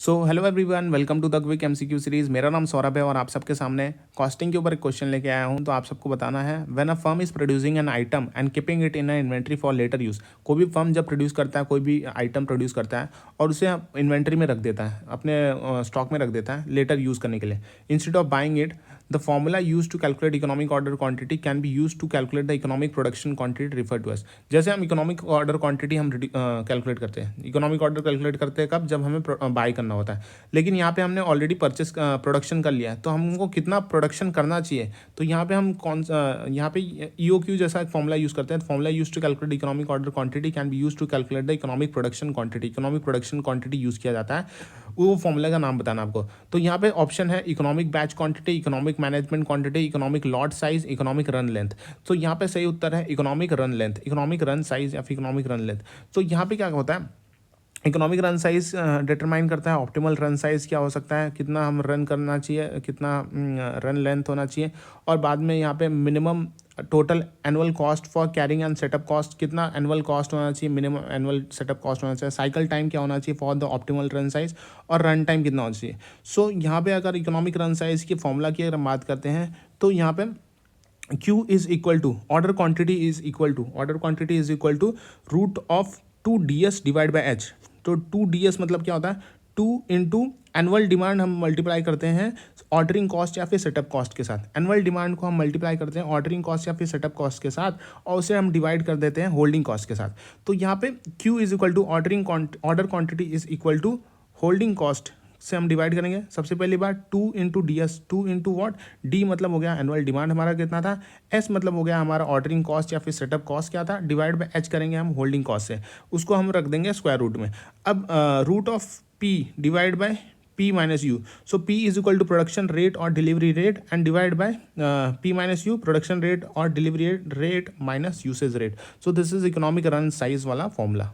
So hello everyone, welcome to the quick MCQ series. मेरा नाम सौरभ है और आप सबके सामने कॉस्टिंग के ऊपर एक क्वेश्चन लेके आया हूं। तो आप सबको बताना है, when a firm is producing an item and keeping it in inventory for later use. कोई भी फर्म जब प्रोड्यूस करता है, कोई भी आइटम प्रोड्यूस करता है और उसे इन्वेंट्री में रख देता है, अपने स्टॉक में रख देता है लेटर यूज़ करने के लिए, instead of buying it, the formula use to calculate economic order quantity can be use to calculate the economic production quantity refer to as. जैसे हम इकोनॉमिक ऑर्डर क्वांटिटी हम कैलकुलेट करते हैं, इकोनॉमिक ऑर्डर कैलकुलेट करते हैं कब, जब हमें बाय करना होता है। लेकिन यहाँ पे हमने ऑलरेडी परचेस प्रोडक्शन कर लिया है, तो हमको कितना प्रोडक्शन करना चाहिए। तो यहाँ पे हम यहाँ पे EOQ जैसा एक फॉर्मूला यूज करते हैं। Formula use to calculate economic order quantity can be use to calculate the economic production quantity. Economic production quantity use किया जाता है, वो फॉर्मूला का नाम बताना आपको। तो यहाँ पे ऑप्शन है economic batch quantity, economic management quantity, economic lot size, economic run length. तो यहाँ पे सही उत्तर है economic run length, economic run size या फिर इकोनॉमिक रन लेंथ। तो यहाँ पे क्या होता है, इकोनॉमिक रन साइज डिटरमाइन करता है ऑप्टिमल रन साइज क्या हो सकता है, कितना हम रन करना चाहिए, कितना रन लेंथ होना चाहिए। और बाद में यहाँ पे minimum total annual cost for carrying and setup cost, कितना एनुअल कॉस्ट होना चाहिए, मिनिमम एनुअल सेटअप कॉस्ट होना चाहिए, साइकिल टाइम क्या होना चाहिए for the optimal run size, और रन टाइम कितना होना चाहिए। सो यहाँ पे अगर इकोनॉमिक रन साइज की फॉर्मूला की अगर हम बात करते हैं, तो यहाँ पे Q is equal to order quantity is equal to root of 2DS divide by H। तो 2DS मतलब क्या होता है, 2 इंटू एनुअल डिमांड हम मल्टीप्लाई करते हैं ऑर्डरिंग कॉस्ट या फिर सेटअप कॉस्ट के साथ। एनुअल डिमांड को हम मल्टीप्लाई करते हैं ऑर्डरिंग कॉस्ट या फिर सेटअप कॉस्ट के साथ, और उसे हम डिवाइड कर देते हैं होल्डिंग कॉस्ट के साथ। तो यहाँ पे Q is equal to order quantity is equal to holding cost से हम डिवाइड करेंगे। सबसे पहली बार 2 into DS, 2 into what, D मतलब हो गया एनुअल डिमांड हमारा कितना था, S मतलब हो गया हमारा ऑर्डरिंग कॉस्ट या फिर सेटअप कॉस्ट क्या था, डिवाइड बाय H करेंगे हम होल्डिंग कॉस्ट से, उसको हम रख देंगे स्क्वायर रूट में। अब root of P divide by P minus U. So P is equal to production rate और delivery rate and divide by P minus U, production rate और delivery rate minus usage rate. So this is economic run size वाला formula.